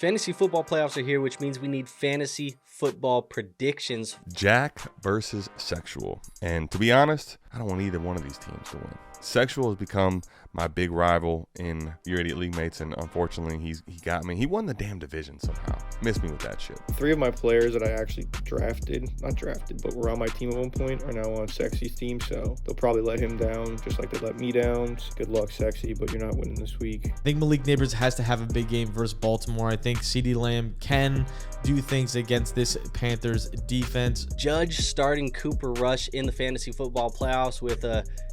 Fantasy football playoffs are here, which means we need fantasy football predictions. Jack versus Sexual. And to be honest, I don't want either one of these teams to win. Sexual has become my big rival in Your Idiot League Mates, and unfortunately, he got me. He won the damn division somehow. Missed me with that shit. 3 of my players that I actually not drafted, but were on my team at one point are now on Sexy's team, so they'll probably let him down just like they let me down. Good luck, Sexy, but you're not winning this week. I think Malik Neighbors has to have a big game versus Baltimore. I think CeeDee Lamb can do things against this Panthers defense. Judge starting Cooper Rush in the fantasy football playoffs with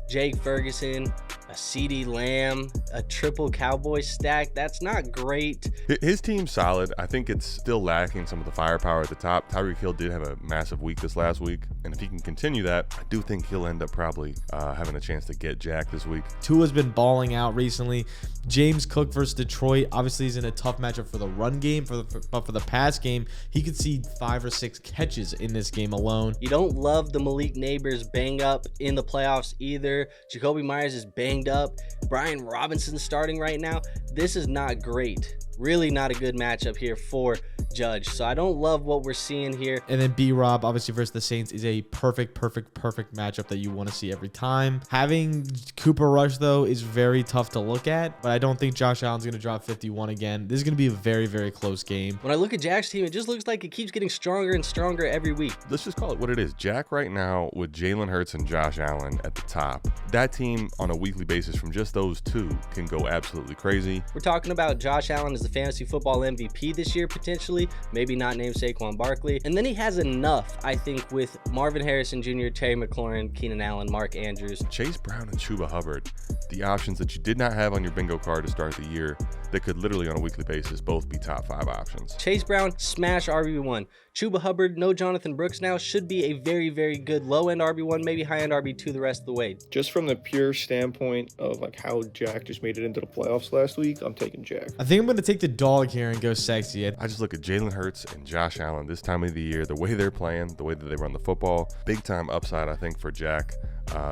Jake Ferguson, a CeeDee Lamb, a triple Cowboy stack. That's not great. His team's solid. I think it's still lacking some of the firepower at the top. Tyreek Hill did have a massive week this last week, and if he can continue that, I do think he'll end up probably having a chance to get Jack this week. Tua's been balling out recently. James Cook versus Detroit obviously is in a tough matchup for the run game, but for the pass game, he could see 5 or 6 catches in this game alone. You don't love the Malik Neighbors bang up in the playoffs either. Jacoby Myers is banged up. Brian Robinson's starting right now. This is not great. Really not a good matchup here for Judge. So I don't love what we're seeing here. And then B-Rob, obviously versus the Saints, is a perfect matchup that you want to see every time. Having Cooper Rush, though, is very tough to look at, but I don't think Josh Allen's going to drop 51 again. This is going to be a very, very close game. When I look at Jack's team, it just looks like it keeps getting stronger and stronger every week. Let's just call it what it is. Jack right now with Jalen Hurts and Josh Allen at the top. That team on a weekly basis from just those two can go absolutely crazy. We're talking about Josh Allen as the fantasy football MVP this year, potentially. Maybe not named Saquon Barkley. And then he has enough, I think, with Marvin Harrison Jr., Terry McLaurin, Keenan Allen, Mark Andrews. Chase Brown and Chuba Hubbard, the options that you did not have on your bingo card to start the year that could literally on a weekly basis both be top 5 options. Chase Brown, smash RB1. Chuba Hubbard, no Jonathan Brooks now, should be a very, very good low-end RB1, maybe high-end RB2 the rest of the way. Just from the pure standpoint of like how Jack just made it into the playoffs last week, I'm taking Jack. I think I'm going to take the dog here and go Sexy. I just look at Jalen Hurts and Josh Allen this time of the year, the way they're playing, the way that they run the football. Big time upside, I think, for Jack,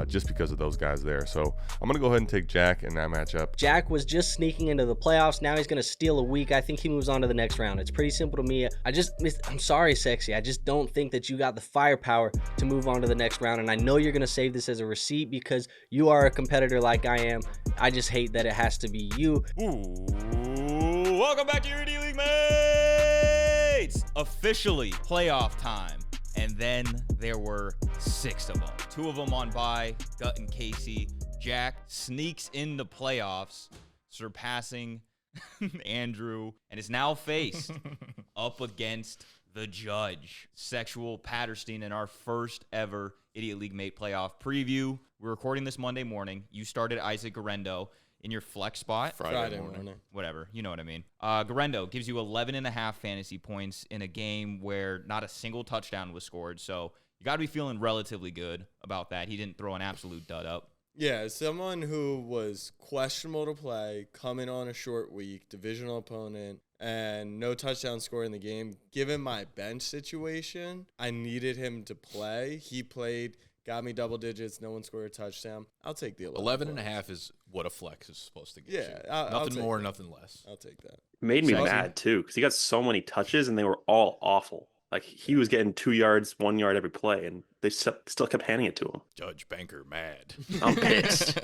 just because of those guys there. So I'm going to go ahead and take Jack in that matchup. Jack was just sneaking into the playoffs. Now he's going to steal a week. I think he moves on to the next round. It's pretty simple to me. I'm sorry, Sexy. I just don't think that you got the firepower to move on to the next round. And I know you're going to save this as a receipt because you are a competitor like I am. I just hate that it has to be you. Ooh, welcome back to Your Idiot League Mates! Officially playoff time. And then there were 6 of them. 2 of them on bye, Gut and Casey. Jack sneaks in the playoffs, surpassing Andrew, and is now faced up against the Judge, Sexual Patterstein, in our first ever Idiot League Mate playoff preview. We're recording this Monday morning. You started Isaac Garendo in your flex spot. Friday morning. Whatever. You know what I mean. Garendo gives you 11.5 fantasy points in a game where not a single touchdown was scored. So you got to be feeling relatively good about that. He didn't throw an absolute dud up. Yeah, someone who was questionable to play, coming on a short week, divisional opponent, and no touchdown score in the game. Given my bench situation, I needed him to play. He played, got me double digits, no one scored a touchdown. I'll take the 11.5 is what a flex is supposed to get you. Nothing more, that. Nothing less. I'll take that. Made me mad, too, because he got so many touches, and they were all awful. Like, he was getting 2 yards, 1 yard every play, and they still kept handing it to him. Judge Banker mad. I'm pissed.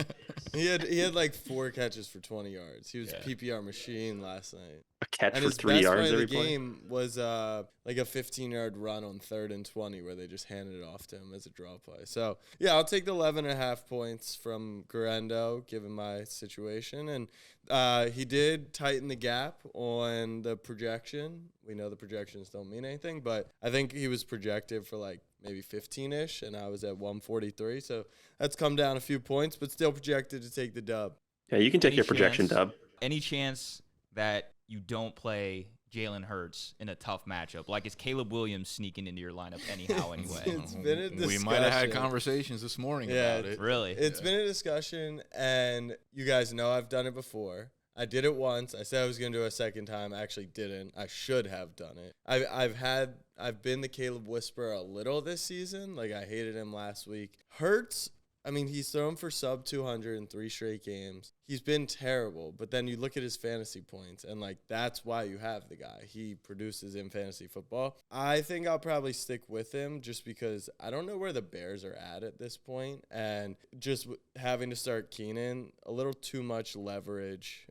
He had like 4 catches for 20 yards. He was a PPR machine last night. A catch And for his 3 best yards play of every the play. game was like a 15-yard run on 3rd and 20 where they just handed it off to him as a draw play. So, yeah, I'll take the 11.5 points from Garendo, given my situation. And he did tighten the gap on the projection. We know the projections don't mean anything, but I think he was projected for like maybe 15-ish, and I was at 143. So that's come down a few points, but still projected to take the dub. Yeah, you can take your projection dub. Any chance that you don't play Jalen Hurts in a tough matchup? Like, is Caleb Williams sneaking into your lineup anyhow, anyway? It's been a discussion. We might have had conversations this morning about it. Really? It's been a discussion, and you guys know I've done it before. I did it once. I said I was going to do it a second time. I actually didn't. I should have done it. I've been the Caleb Whisperer a little this season. Like, I hated him last week. Hurts, I mean, he's thrown for sub 200 in 3 straight games. he's been terrible, but then you look at his fantasy points, and like that's why you have the guy. He produces in fantasy football. I think I'll probably stick with him just because I don't know where the Bears are at this point, and just having to start Keenan, a little too much leverage.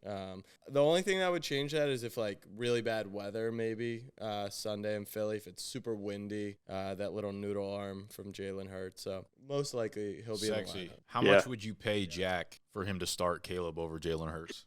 The only thing that would change that is if like really bad weather, maybe Sunday in Philly, if it's super windy, that little noodle arm from Jalen Hurts. So most likely he'll be in the lineup. How much would you pay Jack for him to start Caleb over Jalen Hurts?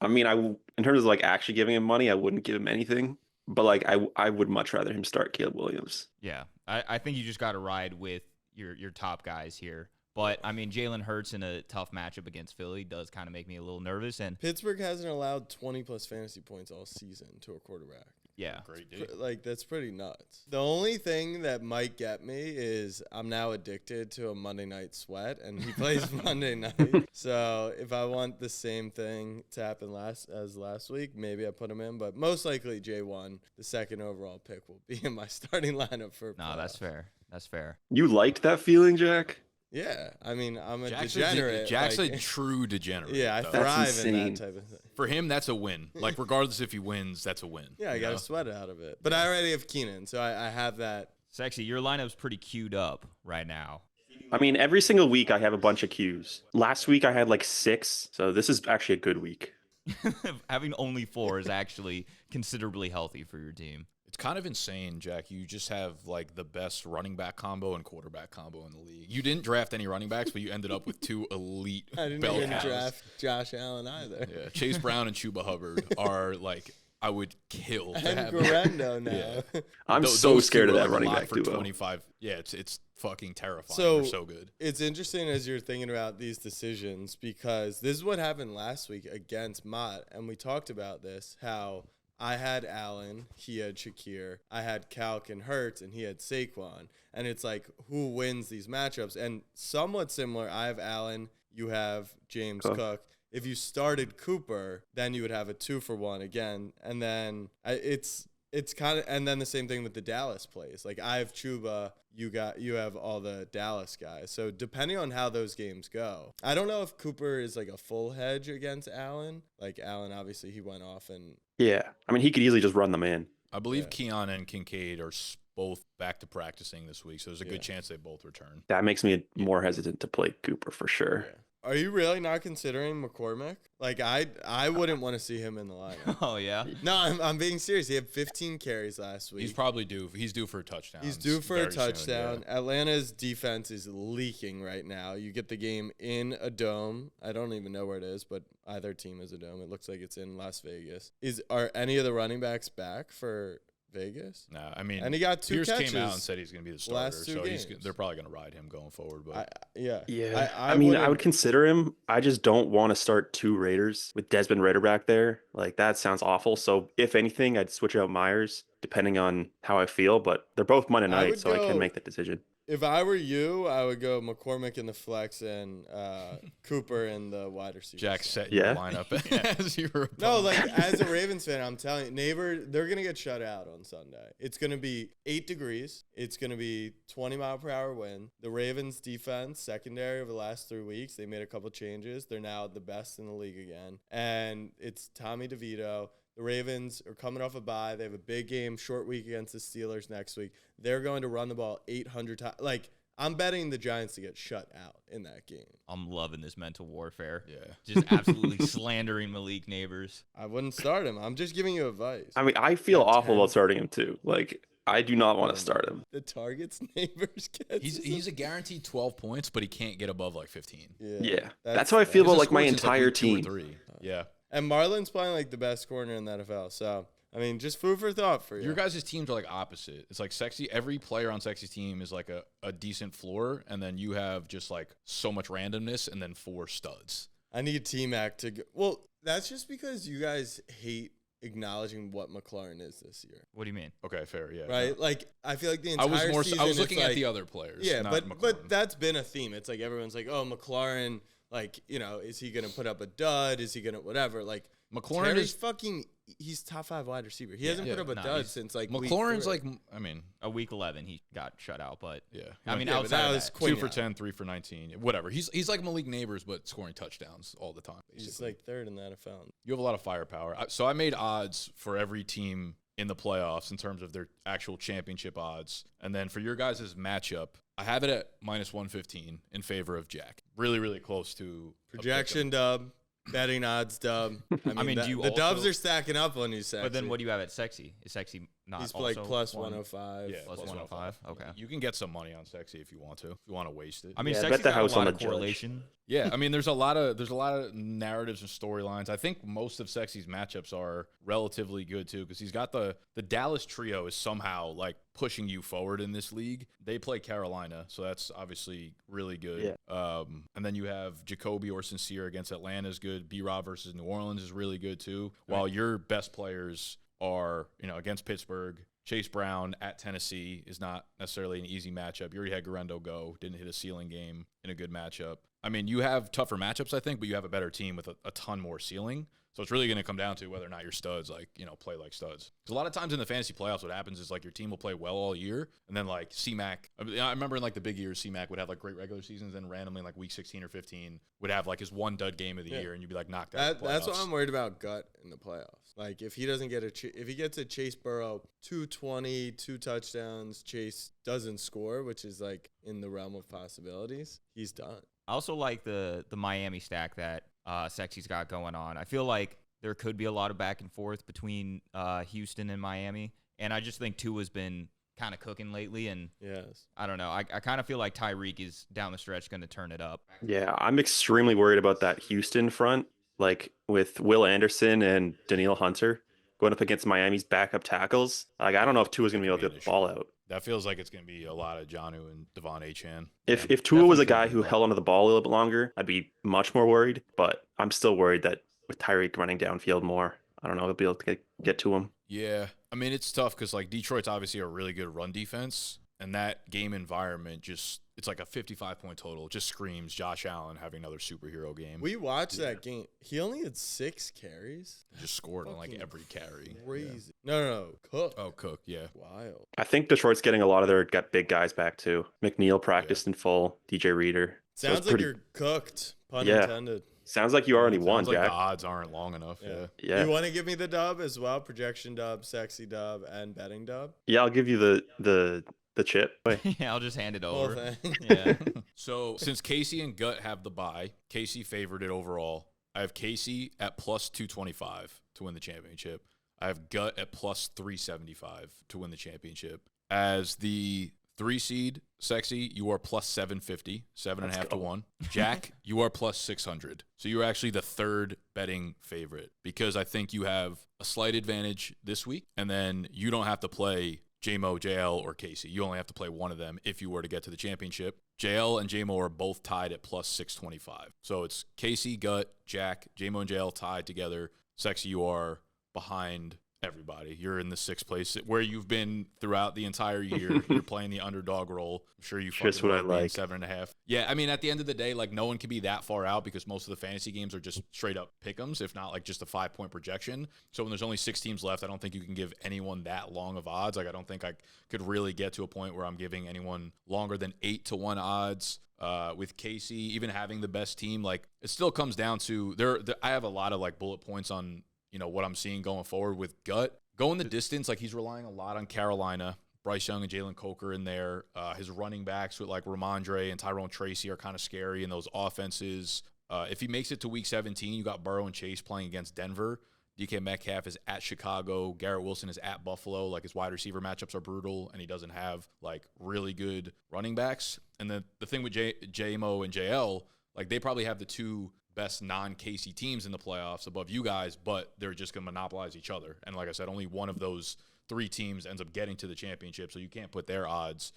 I mean, in terms of like actually giving him money, I wouldn't give him anything. But like, I would much rather him start Caleb Williams. Yeah, I think you just got to ride with your top guys here. But I mean, Jalen Hurts in a tough matchup against Philly does kind of make me a little nervous. And Pittsburgh hasn't allowed 20+ fantasy points all season to a quarterback. yeah, Great day. Like, that's pretty nuts. The only thing that might get me is I'm now addicted to a Monday night sweat, and he plays Monday night. So if I want the same thing to happen as last week, maybe I put him in. But most likely J1, the second overall pick, will be in my starting lineup for no, playoffs. that's fair. That's fair. You liked that feeling, Jack? Yeah, I mean, I'm a Jack's degenerate. Jack's like, a true degenerate. yeah, I though. thrive That's in insane. that type of thing. For him, that's a win. Like, regardless if he wins, that's a win. Yeah, I you got know? to sweat out of it. But I already have Keenan, so I have that. Sexy, your lineup's pretty queued up right now. I mean, every single week I have a bunch of Qs. Last week I had like 6, so this is actually a good week. Having only 4 is actually considerably healthy for your team. It's kind of insane, Jack. You just have like the best running back combo and quarterback combo in the league. You didn't draft any running backs, but you ended up with 2 elite I didn't bell even cows. draft Josh Allen either. Yeah, Chase Brown and Chuba Hubbard are like I would kill to And have. Guerrero now. Yeah. I'm Those so two scared of are that like running a lot back for duo. 25. Yeah, it's fucking terrifying. So- They're so good. It's interesting as you're thinking about these decisions because this is what happened last week against Mott, and we talked about this, how I had Allen, he had Shakir, I had Calc and Hurts, and he had Saquon. And it's like, who wins these matchups? And somewhat similar, I have Allen, you have James Cook. If you started Cooper, then you would have a 2-for-1 again. And then it's kind of, and then the same thing with the Dallas plays. Like I have Chuba, you have all the Dallas guys. So depending on how those games go, I don't know if Cooper is like a full hedge against Allen. Like Allen, obviously he went off and Yeah, I mean, he could easily just run them in. I believe Yeah. Keon and Kincaid are both back to practicing this week, so there's a good chance they both return. That makes me more hesitant to play Cooper for sure. Are you really not considering McCormick? Like I wouldn't want to see him in the lineup. Oh, yeah? No, I'm being serious. He had 15 carries last week. He's probably due. He's due for a touchdown. He's due for a very soon, touchdown. yeah. Atlanta's defense is leaking right now. You get the game in a dome. I don't even know where it is, but either team is a dome. It looks like it's in Las Vegas. Are any of the running backs back for Vegas? Nah, I mean, And he got 2 Pierce catches. came out and said he's going to be the starter, last 2 so games. they're probably going to ride him going forward. But Yeah. I mean, I wouldn't- would consider him. I just don't want to start 2 Raiders with Desmond Ritter back there. Like, that sounds awful. So, if anything, I'd switch out Myers, depending on how I feel. But they're both Monday I night, would so I go- can make that decision. If I were you, I would go McCormick in the flex and Cooper in the wide receiver. Jack spot. set your Yeah. lineup as your opponent. No, like as a Ravens fan, I'm telling you, they're gonna get shut out on Sunday. It's gonna be 8 degrees. It's gonna be 20-mile-per-hour wind. The Ravens defense secondary over the last 3 weeks, they made a couple changes. They're now the best in the league again, and it's Tommy DeVito. The Ravens are coming off a bye. They have a big game, short week against the Steelers next week. They're going to run the ball 800 times. Like, I'm betting the Giants to get shut out in that game. I'm loving this mental warfare. Yeah. Just absolutely slandering Malik Neighbors. I wouldn't start him. I'm just giving you advice. I mean, I feel Yeah, awful 10. about starting him, too. Like, I do not want to start him. The targets neighbors gets. He's a guaranteed 12 points, but he can't get above like 15. Yeah. That's how I feel He about, hasn't like, my scored since, entire week 2 or team. 3. Yeah. And Marlon's playing like the best corner in the NFL. So, I mean, just food for thought for you. Your guys' teams are like opposite. It's like Sexy. Every player on Sexy's team is like a decent floor, and then you have just like so much randomness, and then 4 studs. I need T-Mac to go. Well, that's just because you guys hate acknowledging what McLaurin is this year. What do you mean? Okay, fair. Yeah. Right? Like, I feel like the I entire was season, I was it's looking at like- the other players. Yeah, not but McLaurin. that's been a theme. It's like everyone's like, oh, McLaurin, like, you know, is he going to put up a dud? Is he going to whatever? Like, McLaurin Terry's is fucking. He's top 5 wide receiver. He hasn't put up a dud since like week McLaurin's 3. like, I mean, A week 11, he got shut out, but yeah. I mean, Yeah, but outside that of was that, 2 for Quinyon. 10, 3 for 19, whatever. He's like Malik Neighbors, but scoring touchdowns all the time. He's Basically. like 3rd in the NFL. You have a lot of firepower. So I made odds for every team in the playoffs in terms of their actual championship odds. And then for your guys' matchup, I have it at -115 in favor of Jack. Really, really close to a Projection dub, betting odds dub. I mean, do you the dubs also- are stacking up on you, Sexy. but then what do you have at Sexy? Is Sexy not He's also like plus one? 105. Yeah, Plus 105. Okay. You can get some money on Sexy if you want to. If you want to waste it. I mean, Yeah, bet Sexy's the got house a on lot the of judge. correlation. Yeah, I mean, there's a lot of narratives and storylines. I think most of Sexy's matchups are relatively good too, because he's got the Dallas trio is somehow like pushing you forward in this league. They play Carolina, so that's obviously really good. And then you have Jacoby or Sincere against Atlanta is good. B-Rob versus New Orleans is really good too. While your best players are, against Pittsburgh. Chase Brown at Tennessee is not necessarily an easy matchup. You already had Garendo go, didn't hit a ceiling game in a good matchup. I mean, you have tougher matchups, I think, but you have a better team with a ton more ceiling. So it's really going to come down to whether or not your studs, play like studs. Because a lot of times in the fantasy playoffs, what happens is, like, your team will play well all year, and then, like, C-Mac. I remember in, like, the big years, C-Mac would have, like, great regular seasons, and randomly, like, week 16 or 15, would have, like, his one dud game of the year, and you'd be, like, knocked out. That's what I'm worried about Gut in the playoffs. Like, if he doesn't get if he gets a Chase Burrow 220, 2 touchdowns, Chase doesn't score, which is, like, in the realm of possibilities, he's done. I also like the Miami stack that Sexy's got going on. I feel like there could be a lot of back and forth between Houston and Miami, and I just think Tua's been kind of cooking lately, and Yes. I don't know. I kind of feel like Tyreek is down the stretch going to turn it up. Yeah, I'm extremely worried about that Houston front, like with Will Anderson and Daniil Hunter going up against Miami's backup tackles. Like, I don't know if Tua's going to be able to get the ball out. That feels like it's going to be a lot of Jonnu and Devon Achan. If Tua was a guy who held onto the ball a little bit longer, I'd be much more worried. But I'm still worried that with Tyreek running downfield more, I don't know, he'll be able to get to him. Yeah, I mean, it's tough because, like, Detroit's obviously a really good run defense, and that game environment it's like a 55-point total. It just screams Josh Allen having another superhero game. We watched that game. He only had 6 carries. He just scored on, like, Fucking every carry. Crazy. No. Cook. Oh, Cook, yeah. Wild. I think Detroit's getting a lot of their big guys back too. McNeil practiced in full. DJ Reader. So Sounds it's like pretty- you're cooked. Pun Yeah. intended. Sounds like you already won, Sounds like Jack. the odds aren't long enough. Yeah. Yeah. You want to give me the dub as well? Projection dub, sexy dub, and betting dub? Yeah, I'll give you the chip. Wait. Yeah, I'll just hand it Whole over. thing. Yeah. So since Casey and Gut have the bye, Casey favored it overall. I have Casey at plus 225 to win the championship. I have Gut at plus 375 to win the championship. As the 3 seed, Sexy, you are plus 750, 7.5 to 1. Jack, you are plus 600. So you're actually the 3rd betting favorite because I think you have a slight advantage this week, and then you don't have to play JMO, JL, or Casey. You only have to play one of them if you were to get to the championship. JL and JMO are both tied at plus 625. So it's Casey, Gut, Jack, JMO, and JL tied together. Sexy, you are behind everybody. You're in the 6th place where you've been throughout the entire year. You're playing the underdog role. I'm sure you Just fucking what I love being like. 7.5. Yeah, I mean, at the end of the day, like, no one can be that far out because most of the fantasy games are just straight up pick'ems, if not like just a 5-point projection. So when there's only 6 teams left, I don't think you can give anyone that long of odds. Like, I don't think I could really get to a point where I'm giving anyone longer than 8 to 1 odds. With Casey even having the best team, like, it still comes down to I have a lot of like bullet points on what I'm seeing going forward with Gut. Going the distance, like, he's relying a lot on Carolina. Bryce Young and Jalen Coker in there. His running backs with, like, Ramondre and Tyrone Tracy are kind of scary in those offenses. If he makes it to week 17, you got Burrow and Chase playing against Denver. DK Metcalf is at Chicago. Garrett Wilson is at Buffalo. Like, his wide receiver matchups are brutal, and he doesn't have, like, really good running backs. And then the thing with JMO and JL, like, they probably have the 2 best non-Casey teams in the playoffs above you guys, but they're just going to monopolize each other. And like I said, only one of those 3 teams ends up getting to the championship, so you can't put their odds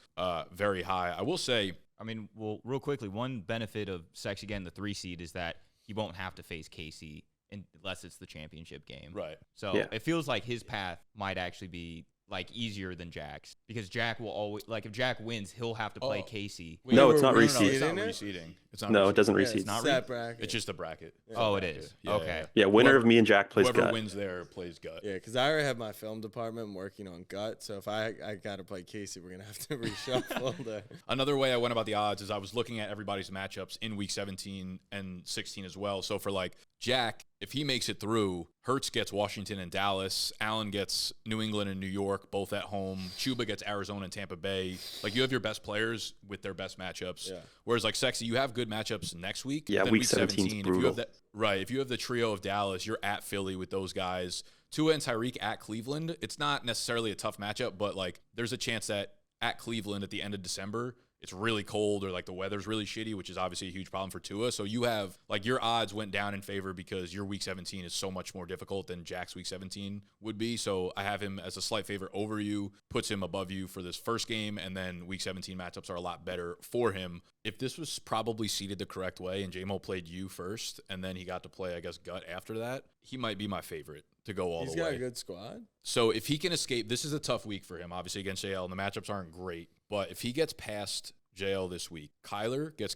very high. I will say, I mean, well, real quickly, one benefit of Sexy getting the 3 seed is that he won't have to face Casey unless it's the championship game. right. So Yeah. it feels like his path might actually be like easier than Jack's because Jack will always like if Jack wins, he'll have to play Casey. Wait, No, it's not It's reseeding. not reseeding. It's not. No, reseeding. it doesn't Yeah, reseed. it's not set bracket. It's just a bracket. Oh, it is. Yeah, Okay. Yeah, winner of me and Jack plays Whoever gut. wins there plays gut. Yeah, because I already have my film department working on gut. So if I got to play Casey, we're going to have to reshuffle there. Another way I went about the odds is I was looking at everybody's matchups in week 17 and 16 as well. So for like Jack, if he makes it through, Hertz gets Washington and Dallas. Allen gets New England and New York, both at home. Chuba gets Arizona and Tampa Bay. Like you have your best players with their best matchups. Yeah. Whereas like Sexy, you have good matchups next week. Yeah, Then week 17 's if you brutal. have that, right, if you have the trio of Dallas, you're at Philly with those guys. Tua and Tyreek at Cleveland. It's not necessarily a tough matchup, but like there's a chance that at Cleveland at the end of December, it's really cold or like the weather's really shitty, which is obviously a huge problem for Tua. So you have like your odds went down in favor because your week 17 is so much more difficult than Jack's week 17 would be. So I have him as a slight favorite over you, puts him above you for this first game. And then week 17 matchups are a lot better for him. If this was probably seeded the correct way and J-Mo played you first and then he got to play, I guess, gut after that, he might be my favorite to go all He's the way. got a good squad. So if he can escape, this is a tough week for him, obviously against JL, and the matchups aren't great. But if he gets past JL this week, Kyler gets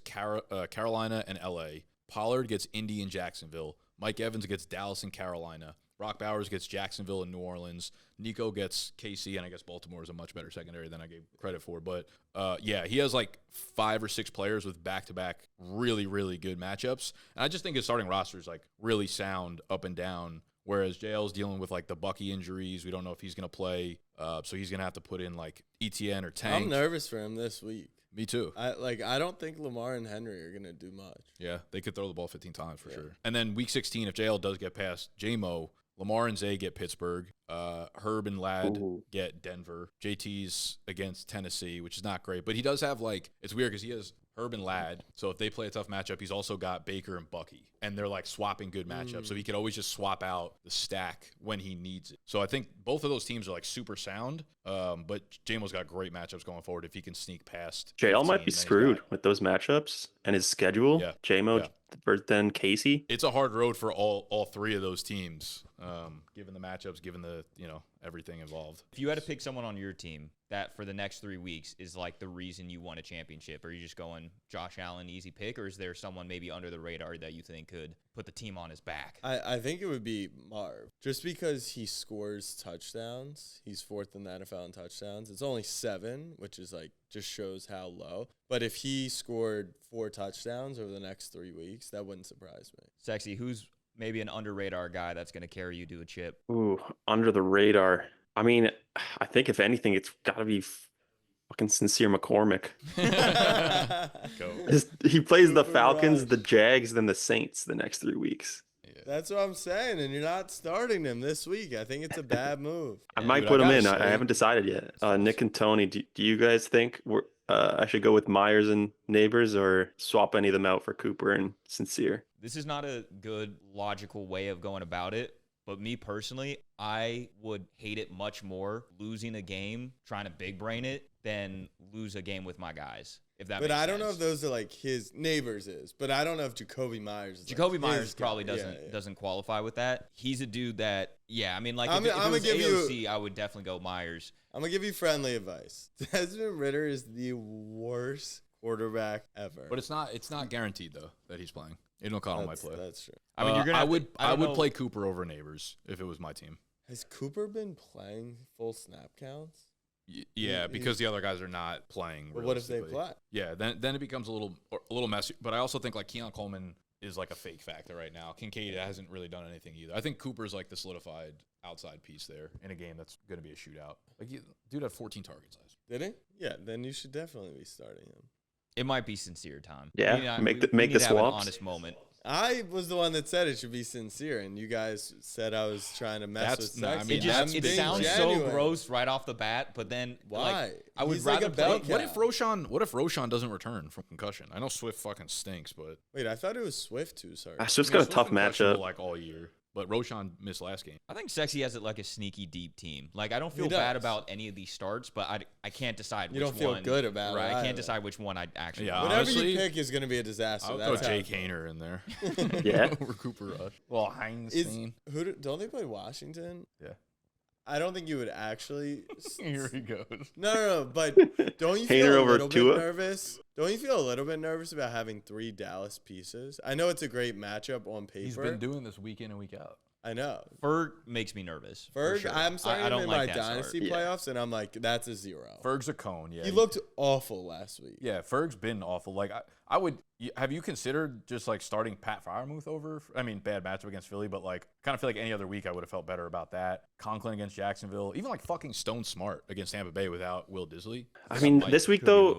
Carolina and LA. Pollard gets Indy and Jacksonville. Mike Evans gets Dallas and Carolina. Brock Bowers gets Jacksonville and New Orleans. Nico gets KC, and I guess Baltimore is a much better secondary than I gave credit for. But, yeah, he has like 5 or 6 players with back-to-back really, really good matchups. And I just think his starting roster is like really sound up and down. Whereas JL's dealing with like the Bucky injuries. We don't know if he's going to play. So he's going to have to put in like ETN or Tank. I'm nervous for him this week. Me too. I don't think Lamar and Henry are going to do much. Yeah, they could throw the ball 15 times for sure. And then week 16, if JL does get past J-Mo, Lamar and Zay get Pittsburgh. Herb and Ladd get Denver. JT's against Tennessee, which is not great. But he does have like, it's weird because he has Herb and Ladd. So if they play a tough matchup, he's also got Baker and Bucky. And they're like swapping good matchups. So he could always just swap out the stack when he needs it. So I think both of those teams are like super sound. But J-Mo's got great matchups going forward if he can sneak past. JL might 15, be then he's screwed got- with those matchups and his schedule. Yeah. J-Mo, Yeah. then Casey. It's a hard road for all 3 of those teams, given the matchups, given the, everything involved. If you had to pick someone on your team that for the next 3 weeks is like the reason you won a championship, are you just going Josh Allen, easy pick, or is there someone maybe under the radar that you think could put the team on his back? I think it would be Marv. Just because he scores touchdowns. He's 4th in the NFL in touchdowns. It's only 7, which is like just shows how low. But if he scored 4 touchdowns over the next 3 weeks, that wouldn't surprise me. Sexy, who's maybe an under radar guy that's going to carry you to a chip? Ooh, under the radar. I mean, I think if anything, it's got to be fucking Sincere McCormick. Go. He plays the Cooper Falcons, Rush. the Jags, then the Saints the next 3 weeks. That's what I'm saying, and you're not starting him this week. I think it's a bad move. I might dude, put I him gotta in. say- I haven't decided yet. Nick and Tony, do you guys think I should go with Myers and Neighbors or swap any of them out for Cooper and Sincere? This is not a good logical way of going about it, but me personally, I would hate it much more losing a game trying to big brain it than lose a game with my guys. If that But makes I don't know sense. if those are like his neighbors is. But I don't know if Jacoby Myers is. Jacoby like Myers his guy. probably Yeah, doesn't yeah. doesn't qualify with that. He's a dude that, yeah, I mean, like I'm if it gonna was give you- AOC, I would definitely go Myers. I'm gonna give you friendly advice. Desmond Ritter is the worst quarterback ever. But it's not guaranteed though that he's playing. Aiden O'Connell might play. That's true. I mean, you're gonna. I have to- would don't know. play Cooper over Neighbors if it was my team. Has Cooper been playing full snap counts? Yeah, He- because the other guys are not playing. But what if they realistically. play? Yeah, then it becomes a little messy. But I also think like Keon Coleman is like a fake factor right now. Kincaid hasn't really done anything either. I think Cooper's like the solidified outside piece there in a game that's going to be a shootout. Like dude had 14 targets last. Did he? Yeah, then you should definitely be starting him. It might be sincere time. Yeah, We need- make the- we make need the to have an swaps. honest moment. I was the one that said it should be sincere, and you guys said I was trying to mess That's- with nah, I sex. mean, It that's just it being sounds genuine. so gross right off the bat, but then Why? Like, I would He's like rather a play. bell What if cow. Roshan doesn't return from concussion? I know Swift fucking stinks, but Wait, I thought it was Swift who started. Swift's I got mean, a tough Swift's been questionable, matchup. like all year. But Roshan missed last game. I think Sexy has it like a sneaky deep team. Like I don't He feel bad does. about any of these starts, but I can't decide You which don't feel one. good about it right? I either. can't decide which one I actually. Yeah, want. Whatever honestly, you pick is going to be a disaster. I'll That's throw how I Jake feel. Hayner in there. Yeah. Over Cooper Rush. Well, Heinz. Don't they play Washington? Yeah. I don't think you would actually. Here he goes. No. But don't you Hater feel a over little bit Tua? nervous? Don't you feel a little bit nervous about having 3 Dallas pieces? I know it's a great matchup on paper. He's been doing this week in and week out. I know. Ferg makes me nervous. for Ferg, sure. I'm starting I him don't in like my that dynasty start. playoffs, and I'm like, that's a 0. Ferg's a cone. Yeah, He looked awful last week. Yeah, Ferg's been awful. Like I would. Have you considered just like starting Pat Freiermuth over? I mean, bad matchup against Philly, but like kind of feel like any other week I would have felt better about that. Conklin against Jacksonville, even like fucking Stone Smart against Tampa Bay without Will Disley. I mean, Like, this week could be a though,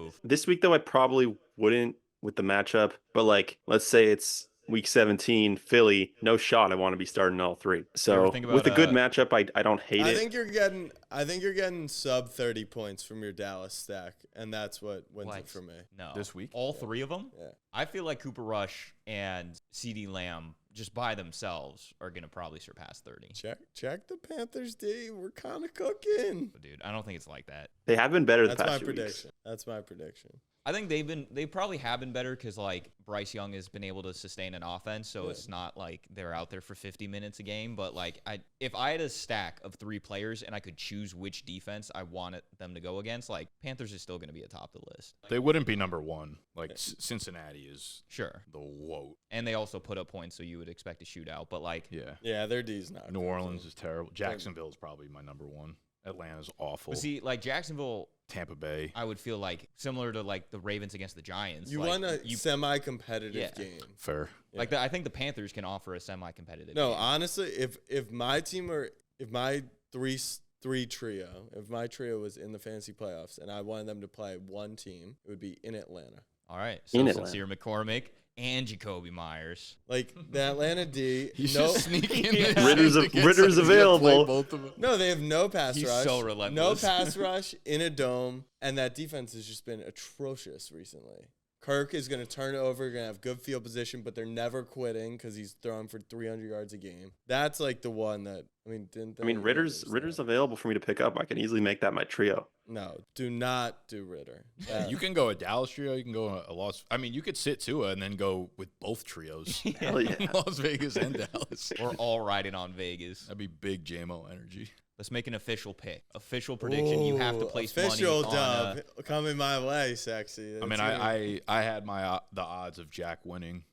move. I probably wouldn't with the matchup. But like, let's say it's week 17, Philly, no shot. I want to be starting all 3. So think with a about, good matchup, I don't hate I it. think you're getting sub 30 points from your Dallas stack, and that's what wins it for me. No. This week? All 3 of them? Yeah. I feel like Cooper Rush and CeeDee Lamb just by themselves are going to probably surpass 30. Check the Panthers D. We're kind of cooking. But dude, I don't think it's like that. They have been better the That's my past few weeks. prediction. That's my prediction. I think they probably have been better because like Bryce Young has been able to sustain an offense, so it's not like they're out there for 50 minutes a game. But like if I had a stack of 3 players and I could choose which defense I wanted them to go against, like Panthers is still going to be atop the list. They wouldn't be number 1. Like Cincinnati is Sure, the woe. and they also put up points, so you would expect a shootout. But like, Yeah, their D's not. New cooking. Orleans is terrible. Jacksonville is probably my number 1. Atlanta's awful. but see, like Jacksonville, Tampa Bay. I would feel like similar to like the Ravens against the Giants. You like, want a semi-competitive game. Fair. Like I think the Panthers can offer a semi-competitive. No, game. honestly, if my team if my three trio, if my trio was in the fantasy playoffs and I wanted them to play one team, it would be in Atlanta. All right, so In Atlanta. Sincere McCormick and Jacoby Myers. Like the Atlanta D, He's no, just sneaking in. Ritter's available. Both of them. no, they have no pass He's rush. so No relentless. pass rush in a dome, and that defense has just been atrocious recently. Kirk is going to turn it over, going to have good field position, but they're never quitting because he's throwing for 300 yards a game. That's like the one that, Ritter's available for me to pick up. I can easily make that my trio. No, do not do Ritter. You can go a Dallas trio. You can go a Las. I mean, you could sit Tua and then go with both trios. Hell yeah. Las Vegas and Dallas. We're all riding on Vegas. That'd be big JMO energy. Let's make an official pick. Official prediction. You have to place official money dub on. coming my way, sexy. I mean, I had the odds of Jack winning.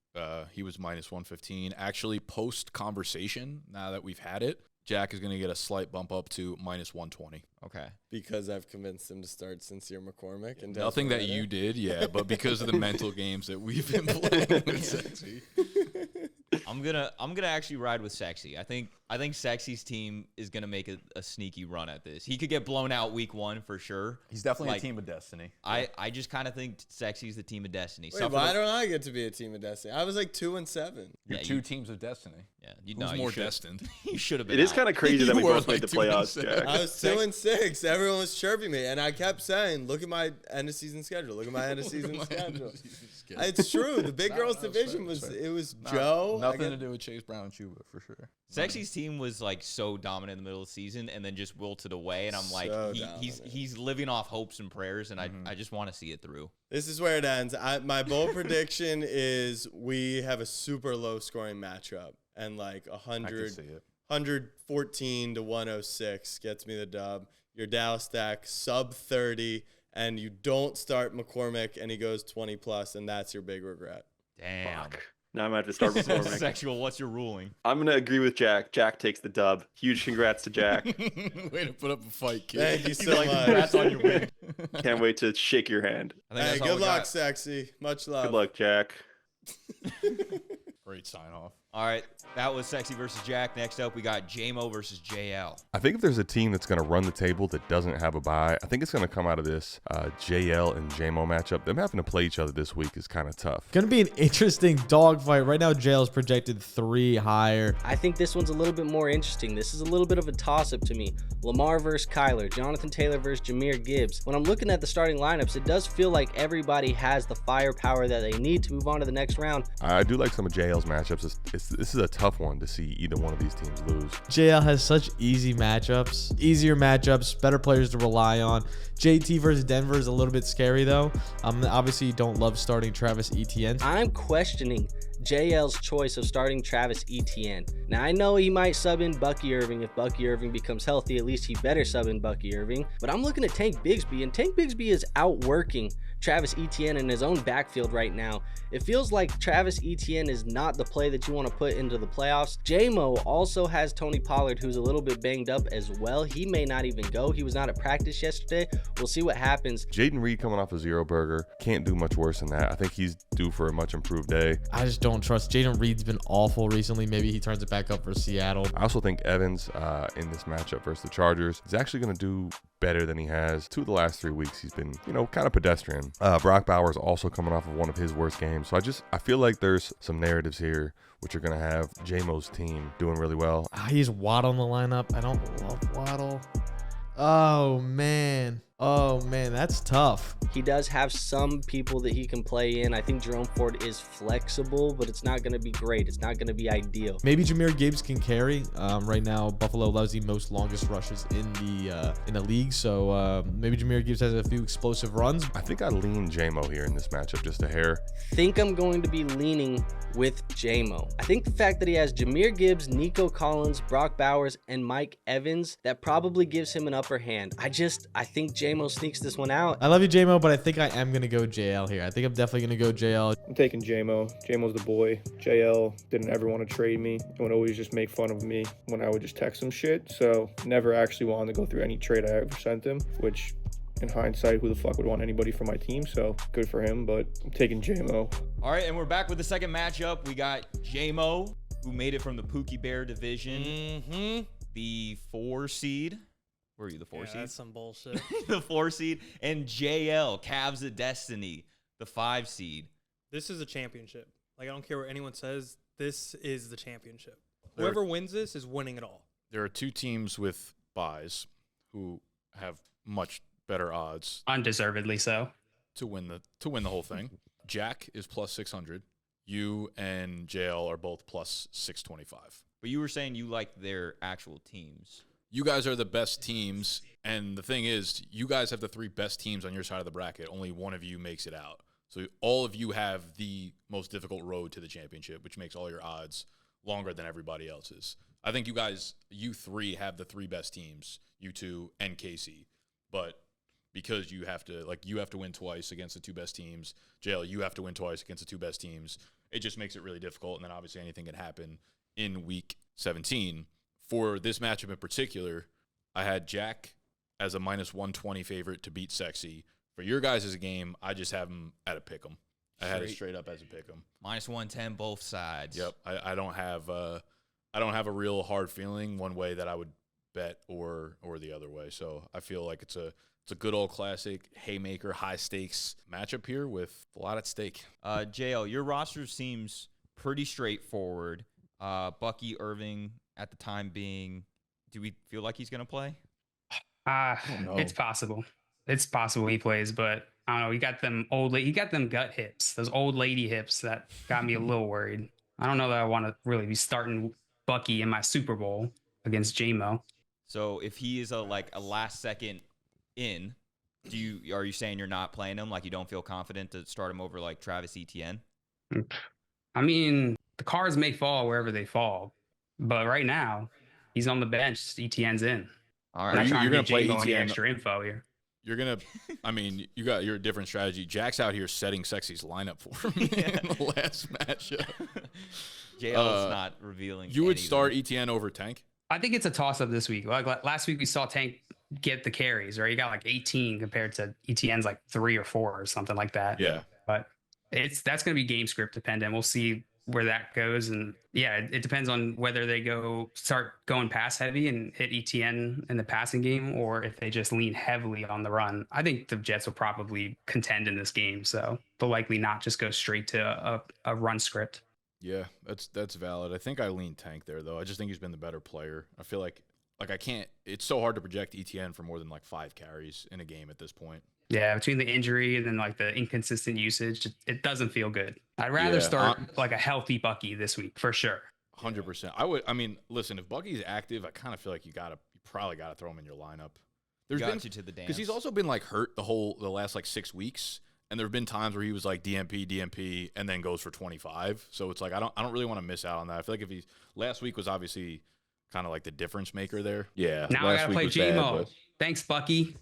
He was minus 115. Actually, post conversation, now that we've had it, Jack is going to get a slight bump up to minus 120. Okay. because I've convinced him to start Sincere McCormick and Nothing that you did, yeah, but because of the mental games that we've been playing with Sexy. I'm gonna actually ride with Sexy. I think Sexy's team is gonna make a sneaky run at this. He could get blown out week 1 for sure. He's definitely Like, a team of destiny. I just kind of think Sexy's the team of destiny. Wait, why don't I get to be a team of destiny? I was like 2-7. You're Yeah, two you- teams of destiny. Yeah, Who's more destined? You should have been. It is out. kind of crazy that we You were both made like the playoffs, 2-7. Jack. I was 2-6. Everyone was chirping me, and I kept saying, "Look at my end of season schedule. Look at my end of season schedule." It's true. The Big Girls Division was Joe. Nothing to do with Chase Brown and Chuba for sure. Sexy's team was like so dominant in the middle of the season, and then just wilted away. And I'm like, So he's dominant. he's living off hopes and prayers, and I just want to see it through. This is where it ends. My bold prediction is we have a super low scoring matchup, and like I can 100, see it. 114 to 106 gets me the dub. Your Dallas stack sub 30, and you don't start McCormick, and he goes 20 plus, and that's your big regret. Damn. Fuck. Now I'm going to have to start McCormick. Sexual. What's your ruling? I'm going to agree with Jack. Jack takes the dub. Huge congrats to Jack. Way to put up a fight, kid. Thank you so much. Congrats on your win. Can't wait to shake your hand. I think Hey, that's all good we luck, got. sexy. Much love. Good luck, Jack. Great sign off. All right, that was Sexy versus Jack. Next up, we got JMO versus JL. I think if there's a team that's going to run the table that doesn't have a bye, I think it's going to come out of this JL and JMO matchup. Them having to play each other this week is kind of tough. Gonna be an interesting dogfight. Right now, Jail's projected 3 higher. I think this one's a little bit more interesting. This is a little bit of a toss-up to me. Lamar versus Kyler, Jonathan Taylor versus Jahmyr Gibbs. When I'm looking at the starting lineups, it does feel like everybody has the firepower that they need to move on to the next round. I do like some of JL's matchups. This is a tough one to see either one of these teams lose. JL has such easier matchups, better players to rely on. JT versus Denver is a little bit scary though. Obviously you don't love starting Travis Etienne. I'm questioning JL's choice of starting Travis Etienne. Now, I know he might sub in Bucky Irving. If Bucky Irving becomes healthy, at least he better sub in Bucky Irving. But I'm looking at Tank Bigsby, and Tank Bigsby is outworking Travis Etienne in his own backfield right now. It feels like Travis Etienne is not the play that you want to put into the playoffs. JMO also has Tony Pollard, who's a little bit banged up as well. He may not even go. He was not at practice yesterday. We'll see what happens. Jaden Reed coming off a zero burger. Can't do much worse than that. I think he's due for a much improved day. I just don't trust. Jaden Reed's been awful recently. Maybe he turns it back up for Seattle. I also think Evans in this matchup versus the Chargers is actually going to do better than he has 2 of the last 3 weeks. He's been, kind of pedestrian. Brock Bowers also coming off of one of his worst games. So I feel like there's some narratives here which are going to have JMO's team doing really well. He's Waddle in the lineup. I don't love Waddle. Oh, man, that's tough. He does have some people that he can play in. I think Jerome Ford is flexible, but it's not going to be great. It's not going to be ideal. Maybe Jahmyr Gibbs can carry. Right now, Buffalo loves the most longest rushes in the league. So maybe Jahmyr Gibbs has a few explosive runs. I think I lean JMO here in this matchup just a hair. Think I'm going to be leaning with JMO. I think the fact that he has Jahmyr Gibbs, Nico Collins, Brock Bowers, and Mike Evans, that probably gives him an upper hand. I think JMO sneaks this one out. I love you, JMO, but I think I am going to go JL here. I think I'm definitely going to go JL. I'm taking JMO. JMO's the boy. JL didn't ever want to trade me and would always just make fun of me when I would just text him shit. So never actually wanted to go through any trade I ever sent him, which in hindsight, who the fuck would want anybody from my team? So good for him, but I'm taking JMO. All right, and we're back with the second matchup. We got JMO, who made it from the Pookie Bear division. The 4 seed. Where are you, the 4 seed? That's some bullshit. The 4 seed. And JL, Cavs of Destiny, the 5 seed. This is a championship. Like, I don't care what anyone says. This is the championship. Whoever wins this is winning it all. There are 2 teams with buys who have much better odds, undeservedly so, to win the whole thing. Jack is plus 600. You and JL are both plus 625. But you were saying you like their actual teams. You guys are the best teams, and the thing is, you guys have the 3 best teams on your side of the bracket. Only one of you makes it out. So all of you have the most difficult road to the championship, which makes all your odds longer than everybody else's. I think you 3 have the 3 best teams, you 2 and Casey. But because you have to win twice against the 2 best teams, JL, you have to win twice against the 2 best teams. It just makes it really difficult, and then obviously anything can happen in week 17. For this matchup in particular, I had Jack as a minus 120 favorite to beat Sexy. For your guys' game, I just have him at a pick'em. I had it straight up as a pick'em. Minus 110 both sides. Yep. I don't have a real hard feeling one way that I would bet or the other way. So I feel like it's a good old classic haymaker, high stakes matchup here with a lot at stake. JL, your roster seems pretty straightforward. Bucky Irving at the time being, do we feel like he's going to play? It's possible. It's possible he plays, but I don't know. He got them gut hips, those old lady hips that got me a little worried. I don't know that I want to really be starting Bucky in my Super Bowl against JMO. So if he is a last second in, are you saying you're not playing him? Like you don't feel confident to start him over like Travis Etienne? I mean, the cards may fall wherever they fall, but right now he's on the bench. Etienne's in. All right, you're gonna play Etienne. Extra info here. You're gonna, I mean, you got your different strategy. Jack's out here setting Sexy's lineup for him in the last matchup. JL's not revealing. You would start Etienne over Tank? I think it's a toss-up this week. Like last week, we saw Tank get the carries, right? He got like 18 compared to Etienne's like 3 or 4 or something like that. Yeah. But that's going to be game script dependent. We'll see where that goes. And yeah, it depends on whether they start going pass heavy and hit Etienne in the passing game, or if they just lean heavily on the run. I think the Jets will probably contend in this game. So they'll likely not just go straight to a run script. Yeah, that's valid. I think I lean Tank there, though. I just think he's been the better player. I feel like I can't – it's so hard to project Etienne for more than like 5 carries in a game at this point. Yeah, between the injury and then like the inconsistent usage, it doesn't feel good. I'd rather start like a healthy Bucky this week for sure. 100%. I mean, listen, if Bucky's active, I kind of feel like you probably got to throw him in your lineup. Got you to the dance. Because he's also been like hurt the last like 6 weeks. And there have been times where he was like DMP, and then goes for 25. So it's like I don't really want to miss out on that. I feel like if he's last week was obviously kind of like the difference maker there. Yeah. Now I last gotta week play was bad, J-Mo. but- Thanks, Bucky.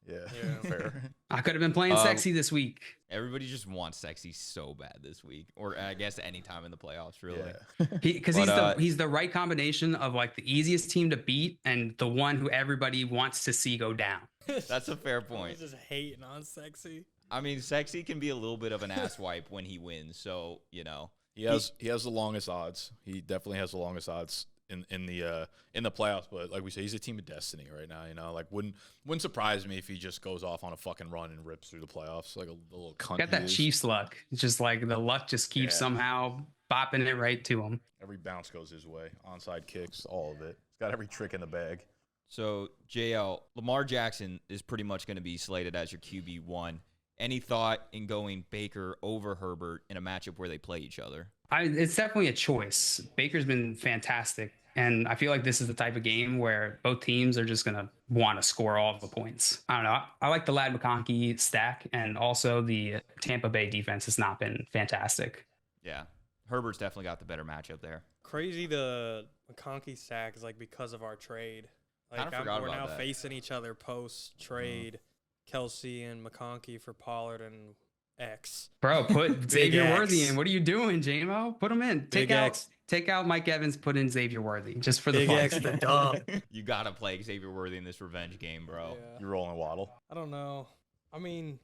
Yeah, Yeah. fair. I could have been playing sexy this week. Everybody just wants sexy so bad this week, or I guess any time in the playoffs, really. Yeah. Because But, he's the right combination of like the easiest team to beat and the one who everybody wants to see go down. That's a fair point. Just hating on sexy. I mean, sexy can be a little bit of an ass wipe when he wins, so you know. He has the longest odds. He definitely has the longest odds in the playoffs. But like we say, he's a team of destiny right now. You know, like wouldn't surprise me if he just goes off on a fucking run and rips through the playoffs like a little cunt. Got that Chiefs luck. It's just like the luck just keeps somehow bopping it right to him. Every bounce goes his way. Onside kicks, all of it. He's got every trick in the bag. So JL, Lamar Jackson is pretty much going to be slated as your QB1. Any thought in going Baker over Herbert in a matchup where they play each other? It's definitely a choice. Baker's been fantastic. And I feel like this is the type of game where both teams are just going to want to score all of the points. I don't know. I like the Lad McConkey stack, and also the Tampa Bay defense has not been fantastic. Yeah. Herbert's definitely got the better matchup there. Crazy the McConkey stack is like because of our trade. Like Kinda forgot we're about now that. facing each other post trade. Kelsey and McConkey for Pollard and X. Bro, put Xavier X. Worthy in. What are you doing, J-Mo? Put him in. Big X. Take out Mike Evans, put in Xavier Worthy, just for the Big fun. X the dub. You got to play Xavier Worthy in this revenge game, bro. Yeah. You're rolling Waddle. I don't know. I mean,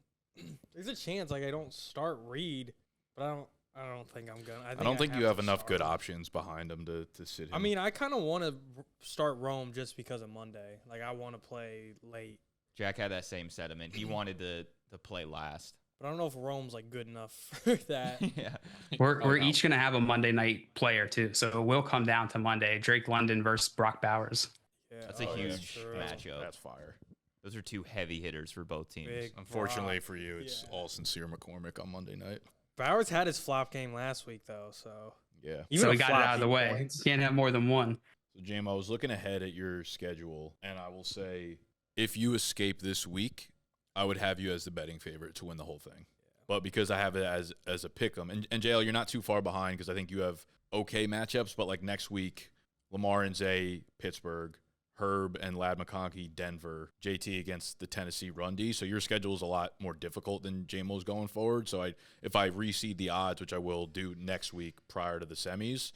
there's a chance like I don't start Reed, but I don't think I'm gonna. I don't think you have to enough good start him. options behind him to sit him. I mean, I kind of want to start Rome just because of Monday. Like I want to play late, Jack had that same sentiment. He wanted to play last. but I don't know if Rome's like good enough for that. Yeah. We're each gonna have a Monday night player too, so it will come down to Monday. Drake London versus Brock Bowers. Yeah, That's a huge true. matchup. that's fire. Those are two heavy hitters for both teams. Big Unfortunately Brock. for you, it's Yeah. all sincere McCormick on Monday night. Bowers had his flop game last week though, so Yeah. So a we got it flop out of the he way. points. Can't have more than one. So, Jam, I was looking ahead at your schedule, and I will say if you escape this week, I would have you as the betting favorite to win the whole thing. But because I have it as a pick 'em, and JL, you're not too far behind because I think you have okay matchups, but like next week, Lamar and Zay, Pittsburgh, Herb and Lad McConkey, Denver, JT against the Tennessee run D. So your schedule is a lot more difficult than JMO's going forward. So if I reseed the odds, which I will do next week prior to the semis,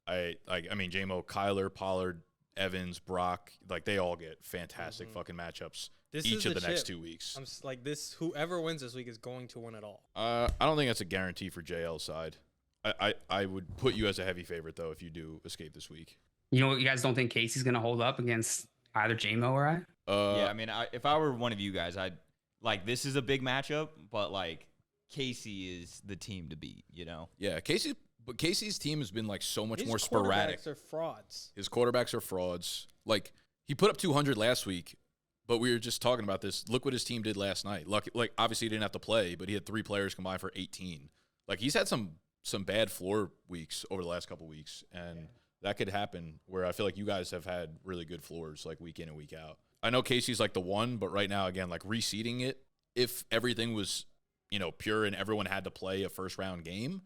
I mean JMO, Kyler, Pollard, Evans, Brock, like they all get fantastic fucking matchups each of the next 2 weeks. I'm just like this. Whoever wins this week is going to win it all. I don't think that's a guarantee for JL's side. I would put you as a heavy favorite though if you do escape this week. You know, you guys don't think Casey's gonna hold up against either JMO or I? Yeah, I mean, if I were one of you guys, I'd like this is a big matchup, but like Casey is the team to beat. You know? Yeah, Casey's team has been like so much His more sporadic. quarterbacks are frauds. His quarterbacks are frauds. Like he put up 200 last week, but we were just talking about this. Look what his team did last night. Like obviously he didn't have to play, but he had 3 players combined for 18. Like he's had some bad floor weeks over the last couple weeks, and that could happen where I feel like you guys have had really good floors like week in and week out. I know Casey's like the one, but right now again, like reseeding it, if everything was, pure and everyone had to play a first round game,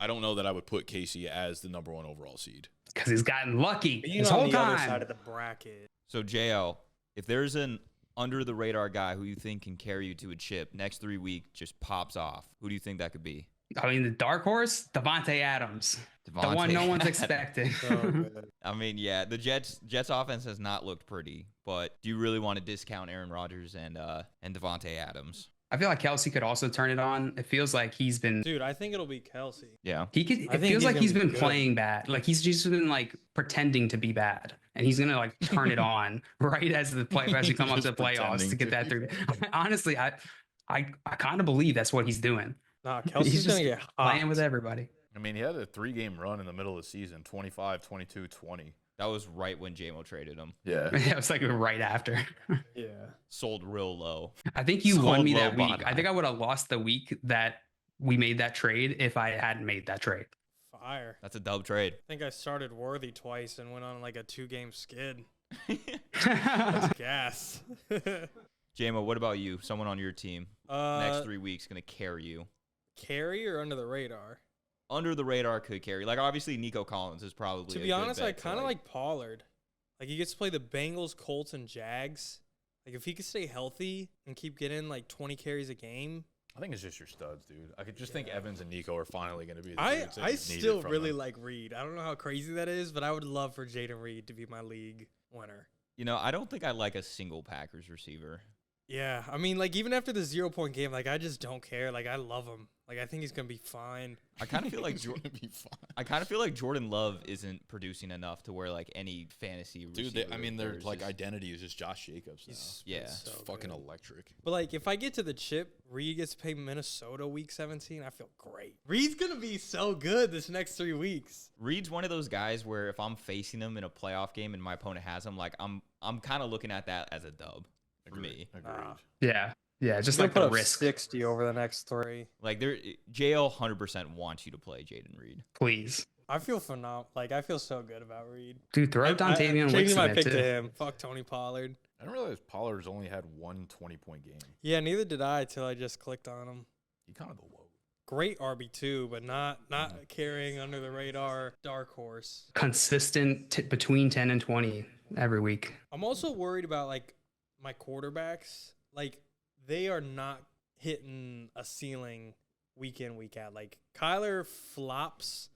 I don't know that I would put Casey as the number 1 overall seed. Because he's gotten lucky Being this on whole the other time. side of the bracket. So JL, if there's an under the radar guy who you think can carry you to a chip next 3 weeks, just pops off, who do you think that could be? I mean, the dark horse, Devontae Adams, the one no one's expecting. I mean, yeah, the Jets offense has not looked pretty, but do you really want to discount Aaron Rodgers and Devontae Adams? I feel like Kelsey could also turn it on. It feels like he's been. Dude, I think it'll be Kelsey. Yeah, He could. I It think feels he's like gonna he's be been good. playing bad. Like he's just been like pretending to be bad, and he's gonna like turn it on right as the as we come up to the playoffs to get that through. Honestly, I kind of believe that's what he's doing. Nah, He's Kelsey's just gonna get hot. playing with everybody. I mean, he had a 3-game run in the middle of the season, 25, 22, 20. that was right when JMO traded him. Yeah. It was like right after. Yeah. Sold real low. I think you Sold won me low that week. bond I think I would have lost the week that we made that trade if I hadn't made that trade. Fire. That's a dub trade. I think I started Worthy twice and went on like a 2-game skid. That's gas. JMO, what about you? Someone on your team next 3 weeks going to carry you. Carry or under the radar? Under the radar could carry. Like, obviously, Nico Collins is probably To be honest, I kind of like Pollard. Like, he gets to play the Bengals, Colts, and Jags. Like, if he could stay healthy and keep getting, like, 20 carries a game. I think it's just your studs, dude. I could just think Evans and Nico are finally going to be the dudes that I you needed still from really them. like Reed. I don't know how crazy that is, but I would love for Jaden Reed to be my league winner. You know, I don't think I like a single Packers receiver. Yeah, I mean, like, even after the 0-point game, like, I just don't care. Like, I love him. Like, I think he's gonna be fine. I kind of feel like I kind of feel like Jordan Love isn't producing enough to where like any fantasy receiver. Dude, their is like just- identity is just Josh Jacobs now. Yeah. It's fucking electric. But, like, if I get to the chip, Reed gets to play Minnesota week 17, I feel great. Reed's gonna be so good this next 3 weeks. Reed's one of those guys where if I'm facing him in a playoff game and my opponent has him, like I'm kind of looking at that as a dub for me. Agreed. Yeah. Yeah. Just He'll like put the up risk. 60 over the next 3. Like JL 100% wants you to play Jaden Reed. Please. I feel phenomenal. Like, I feel so good about Reed. Dude, throw Dontavian Changing Wicks my in pick it, to too. him. Fuck Tony Pollard. I didn't realize Pollard's only had one 20-point game. Yeah, neither did I till I just clicked on him. He kind of the low. Great RB2, but not carrying under the radar dark horse. Consistent between 10 and 20 every week. I'm also worried about like my quarterbacks. Like, they are not hitting a ceiling week in, week out. Like, Kyler flops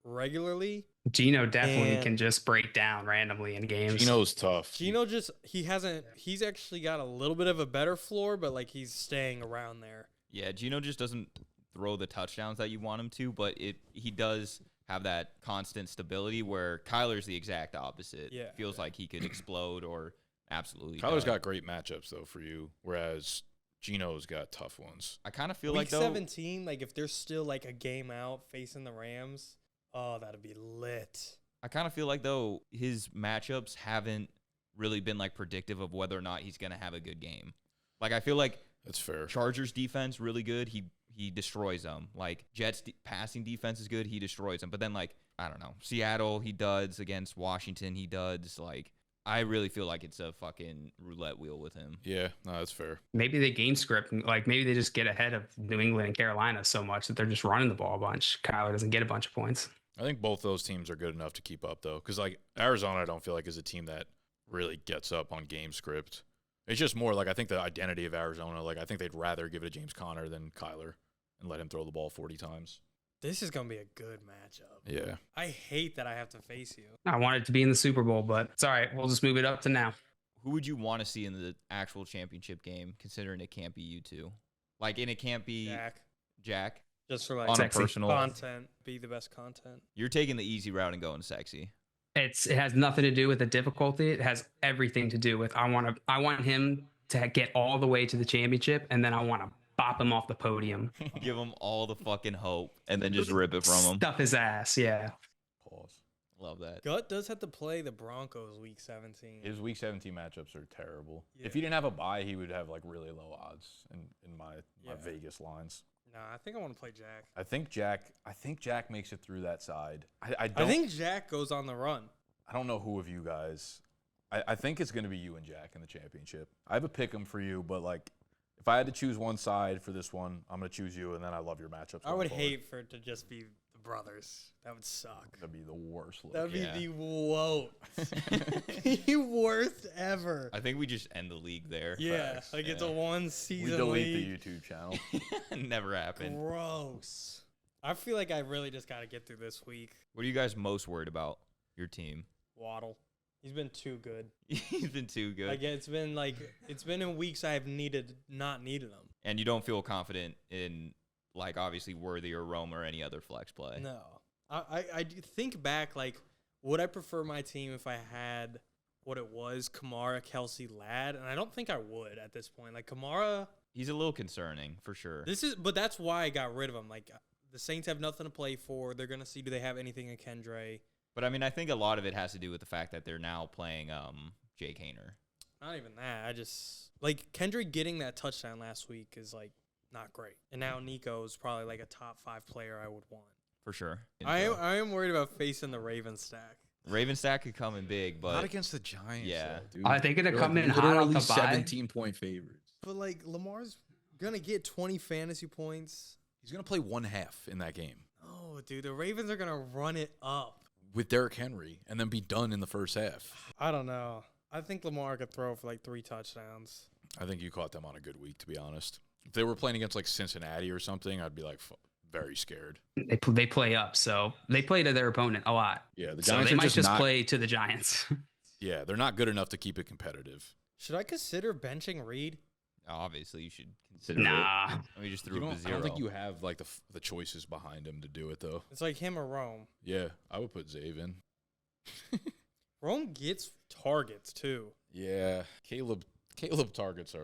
regularly. Gino definitely And- can just break down randomly in games. Gino's tough. Gino just he's actually got a little bit of a better floor, but like he's staying around there. Yeah, Gino just doesn't throw the touchdowns that you want him to, but he does have that constant stability where Kyler's the exact opposite. Yeah. Feels like he could explode or absolutely. Kyler's die. got great matchups though for you, whereas Gino's got tough ones. I kind of feel Week like though. 17, like if there's still like a game out facing the Rams, oh, that'd be lit. I kind of feel like though his matchups haven't really been like predictive of whether or not he's gonna have a good game. Like I feel like That's fair. Chargers defense really good. He destroys them. Like Jets passing defense is good. He destroys them. But then like I don't know, Seattle he duds against Washington he duds. Like I really feel like it's a fucking roulette wheel with him. Yeah, no, that's fair. Maybe they game script, like maybe they just get ahead of New England and Carolina so much that they're just running the ball a bunch. Kyler doesn't get a bunch of points. I think both those teams are good enough to keep up though, because like Arizona, I don't feel like is a team that really gets up on game script. It's just more like I think the identity of Arizona, like I think they'd rather give it to James Conner than Kyler and let him throw the ball 40 times. This is gonna be a good matchup. Yeah. I hate that I have to face you. I wanted it to be in the Super Bowl, but it's all right. We'll just move it up to now. Who would you want to see in the actual championship game, considering it can't be you two? Like, and it can't be Jack. Just for like On a Sexy. personal. content, be the best content. You're taking the easy route and going sexy. It has nothing to do with the difficulty. It has everything to do with I want him to get all the way to the championship, and then I want to bop him off the podium, Give him all the fucking hope, and then just rip it from him. stuff his ass. Yeah. Pause. Love that. Gut does have to play the Broncos week 17. His week 17 matchups are terrible. Yeah. If he didn't have a bye, he would have like really low odds in my Yeah. Vegas lines. Nah, I think I want to play Jack. I think Jack makes it through that side. I I don't think Jack goes on the run. I don't know who of you guys. I think it's going to be you and Jack in the championship. I have a pick 'em for you, but like if I had to choose one side for this one, I'm going to choose you, and then I love your matchups. I going would forward. hate for it to just be the brothers. That would suck. That'd be the worst look. That would be Yeah. the the worst ever. I think we just end the league there. Yeah, Facts. like it's a Yeah. one We season delete league. the YouTube channel. Never happened. Gross. I feel like I really just got to get through this week. What are you guys most worried about? Your team? Waddle. He's been too good. He's been too good. Like it's been in weeks I have not needed him. And you don't feel confident in, like, obviously Worthy or Rome or any other flex play. No. I do think back, like, would I prefer my team if I had what it was, Kamara, Kelsey, Ladd? And I don't think I would at this point. Like, Kamara, He's a little concerning, for sure. but that's why I got rid of him. Like, the Saints have nothing to play for. They're going to see, do they have anything in Kendre? But, I mean, I think a lot of it has to do with the fact that they're now playing Jake Hayner. Not even that. I just, like, Kendre getting that touchdown last week is, like, not great. And now Nico's probably, like, a top 5 player I would want. For sure. I am worried about facing the Ravens stack. Raven stack could come in big, but Not against the Giants. Yeah. though, dude. Are they going to They're come like in hot off literally the bye? 17-point favorites. But like Lamar's gonna get 20 fantasy points. He's gonna play one half in that game Oh, dude, the Ravens are gonna run it up. with Derrick Henry and then be done in the first half. I don't know. I think Lamar could throw for like 3 touchdowns. I think you caught them on a good week, to be honest. If they were playing against like Cincinnati or something, I'd be like very scared. They play up, so they play to their opponent a lot. Yeah, the So Giants they are might just not, play to the Giants. Yeah, they're not good enough to keep it competitive. Should I consider benching Reed? Obviously, you should consider it. Nah. Let me just You threw don't, up a I zero. don't think you have like the choices behind him to do it though. It's like him or Rome. Yeah, I would put Zave in. Rome gets targets too. Yeah, Caleb targets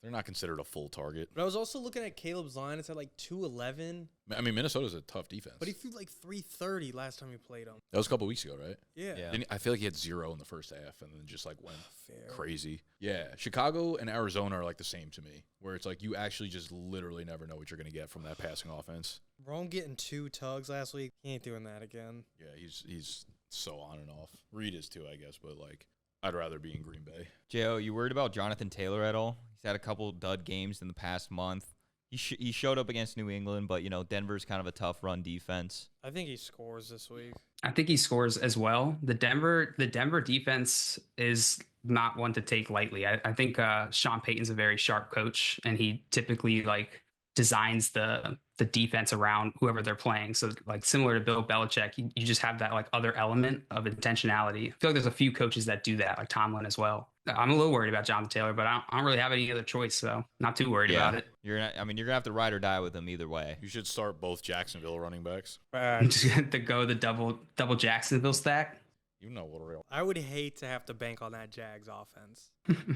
they're not considered a full target. But I was also looking at Caleb's line. It's at like 211. I mean, Minnesota's a tough defense. But he threw like 330 last time we played him. That was a couple weeks ago, right? Yeah. Yeah. I feel like he had 0 in the first half and then just like went Fair. crazy. Yeah, Chicago and Arizona are like the same to me, where it's like you actually just literally never know what you're going to get from that passing offense. Rome getting 2 tugs last week. He ain't doing that again. Yeah, he's so on and off. Reed is too, I guess, but like I'd rather be in Green Bay. Joe, you worried about Jonathan Taylor at all? He's had a couple dud games in the past month. He showed up against New England, but, Denver's kind of a tough run defense. I think he scores this week. I think he scores as well. The Denver defense is not one to take lightly. I think Sean Payton's a very sharp coach, and he typically like designs the defense around whoever they're playing. So like similar to Bill Belichick, you just have that like other element of intentionality. I feel like there's a few coaches that do that, like Tomlin as well. I'm a little worried about Jonathan Taylor, but I don't really have any other choice, so not too worried about it. You're gonna have to ride or die with him either way. You should start both Jacksonville running backs. I'm just going to go the double Jacksonville stack. You know what real. I would hate to have to bank on that Jags offense.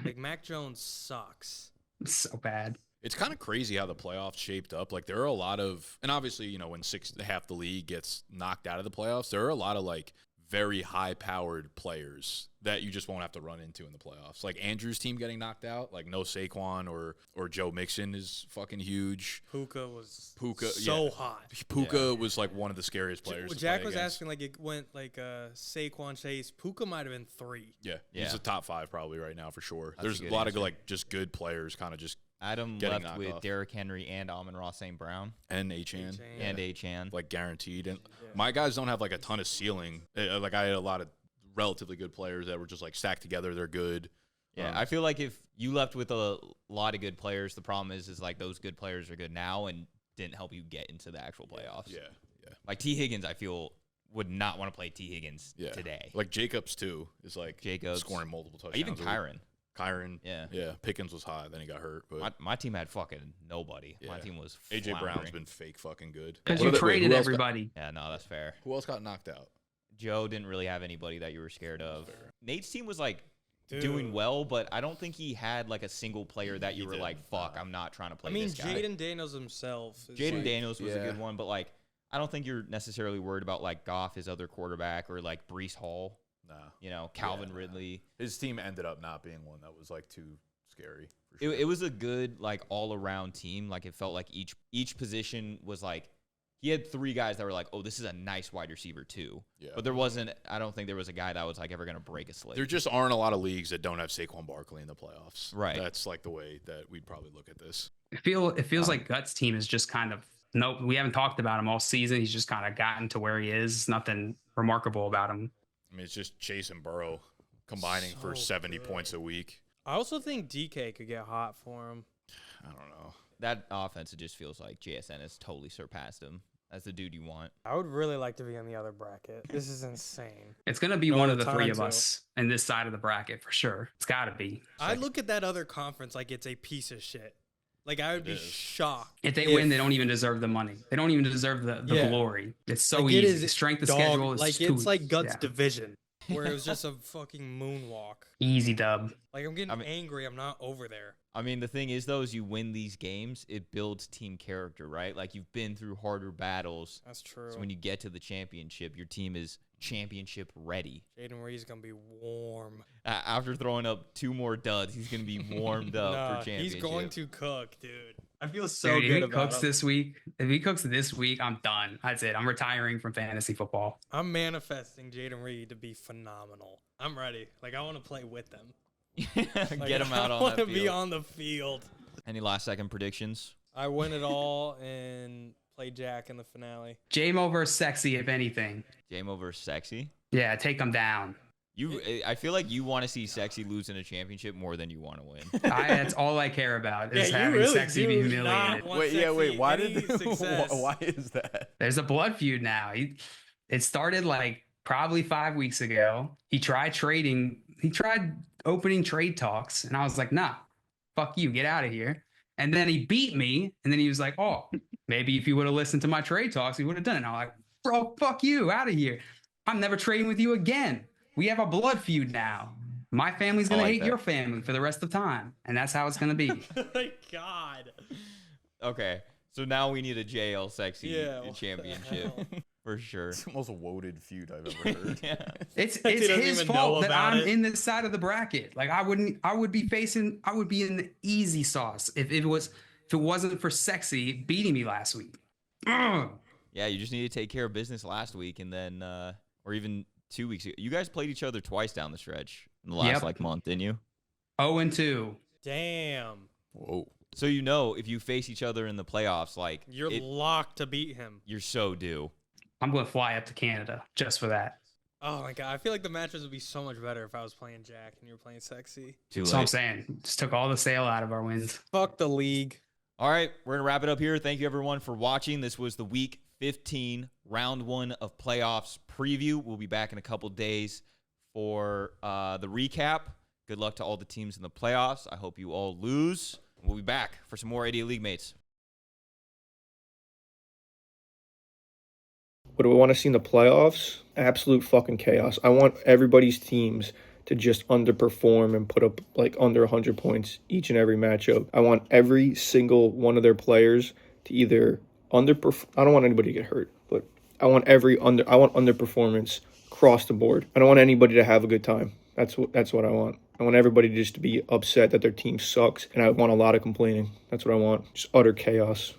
Like Mac Jones sucks. So bad. It's kind of crazy how the playoffs shaped up. Like there are a lot of, and obviously, when half the league gets knocked out of the playoffs, there are a lot of like very high-powered players that you just won't have to run into in the playoffs. Like Andrew's team getting knocked out, like no Saquon or Joe Mixon is fucking huge. Puka was so hot. Puka was like one of the scariest players. Well, to Jack play was against. asking like it went like Saquon Chase. Puka might have been 3. Yeah, Yeah. he's a top 5 probably right now for sure. That's There's a a good lot answer. of like just good players kind of just Adam getting left knocked with off. Derrick Henry and Amon-Ra St. Brown and Achan. and Achan. Like guaranteed. And my guys don't have like a ton of ceiling. Like I had a lot of relatively good players that were just like stacked together. They're good. Yeah, I feel like if you left with a lot of good players, the problem is like those good players are good now and didn't help you get into the actual playoffs. Yeah. Like T. Higgins, I feel would not want to play T. Higgins today. Like Jacobs too is like Jacobs scoring multiple touchdowns. Even Kyron. Yeah. Pickens was high, then he got hurt. But My team had fucking nobody. My team was AJ Brown's floundering. been fake fucking good. Because you traded everybody. Yeah, no, that's fair. Who else got knocked out? Joe didn't really have anybody that you were scared of. Nate's team was like doing well, but I don't think he had like a single player that you were like, fuck, I'm not trying to play this guy. Jaden Daniels himself. Jaden Daniels was a good one, but like I don't think you're necessarily worried about like Goff, his other quarterback, or like Brees Hall. Nah. Calvin Ridley. His team ended up not being one that was like too scary. For It, sure. it was a good like all around team. Like it felt like each position was like he had 3 guys that were like, oh, this is a nice wide receiver too. Yeah. But there wasn't. I don't think there was a guy that was like ever gonna break a slate. There just aren't a lot of leagues that don't have Saquon Barkley in the playoffs. Right. That's like the way that we'd probably look at this. It feels like Guts' team is just kind of we haven't talked about him all season. He's just kind of gotten to where he is. Nothing remarkable about him. I mean, it's just Chase and Burrow combining for 70 points a week. I also think DK could get hot for him. I don't know. That offense, it just feels like JSN has totally surpassed him. That's the dude you want. I would really like to be on the other bracket. This is insane. It's going to be No one of the time 3 of to. us in this side of the bracket for sure. It's got to be. I look at that other conference like it's a piece of shit. Like I would be shocked If they win, they don't even deserve the money. They don't even deserve the glory. It's so Like, it easy. is Strength of dog- schedule is like just it's too like easy. Guts Yeah. division where it was just a fucking moonwalk. Easy dub. Like I'm getting angry. I'm not over there. I mean, the thing is, though, is you win these games, it builds team character, right? Like, you've been through harder battles. That's true. So when you get to the championship, your team is championship ready. Jaden Reed's gonna be warm. After throwing up 2 more duds, he's going to be warmed up for championship. He's going to cook, dude. I feel so Dude, good if he about cooks him. this week, I'm done. That's it. I'm retiring from fantasy football. I'm manifesting Jaden Reed to be phenomenal. I'm ready. Like I want to play with them. Like, Get him out I on want that to be field. on the field. Any last second predictions? I win it all and play Jack in the finale. J-Mo versus Sexy, if anything. J-Mo versus Sexy? Yeah, take them down. I feel like you want to see Sexy lose in a championship more than you want to win. That's all I care about is Yeah, you having really Sexy be do humiliated. not want Sexy Why any success. why is that? There's a blood feud now. It started like probably 5 weeks ago. He tried opening trade talks, and I was like, nah, fuck you, get out of here. And then he beat me, and then he was like, oh, maybe if you would have listened to my trade talks, he would have done it. And I'm like, bro, fuck you, out of here. I'm never trading with you again. We have a blood feud now. My family's gonna hate your family for the rest of time, and that's how it's gonna be. Oh my God. Okay, so now we need a JL Sexy what the championship hell? for sure. It's the most woaded feud I've ever heard. Yeah. It's He doesn't his even know fault that about I'm it. in this side of the bracket. Like I would be in the easy sauce if it wasn't for Sexy beating me last week. Ugh. Yeah, you just need to take care of business last week, and then, or even 2 weeks ago. You guys played each other twice down the stretch in the last month, didn't you? 0-2. Damn. Whoa. So if you face each other in the playoffs, like You're locked to beat him. you're so due. I'm gonna fly up to Canada just for that. Oh my God. I feel like the matches would be so much better if I was playing Jack and you were playing Sexy. Too That's what I'm late. saying. Just took all the sail out of our wins. Fuck the league. All right, we're gonna wrap it up here. Thank you everyone for watching. This was the Week 15 Round 1 of playoffs preview. We'll be back in a couple days for the recap. Good luck to all the teams in the playoffs. I hope you all lose. We'll be back for some more 80 League Mates. What do we want to see in the playoffs? Absolute fucking chaos. I want everybody's teams to just underperform and put up like under 100 points each and every matchup. I want every single one of their players to either underperform. I don't want anybody to get hurt, but I want underperformance across the board. I don't want anybody to have a good time. That's what I want. I want everybody just to be upset that their team sucks, and I want a lot of complaining. That's what I want. Just utter chaos.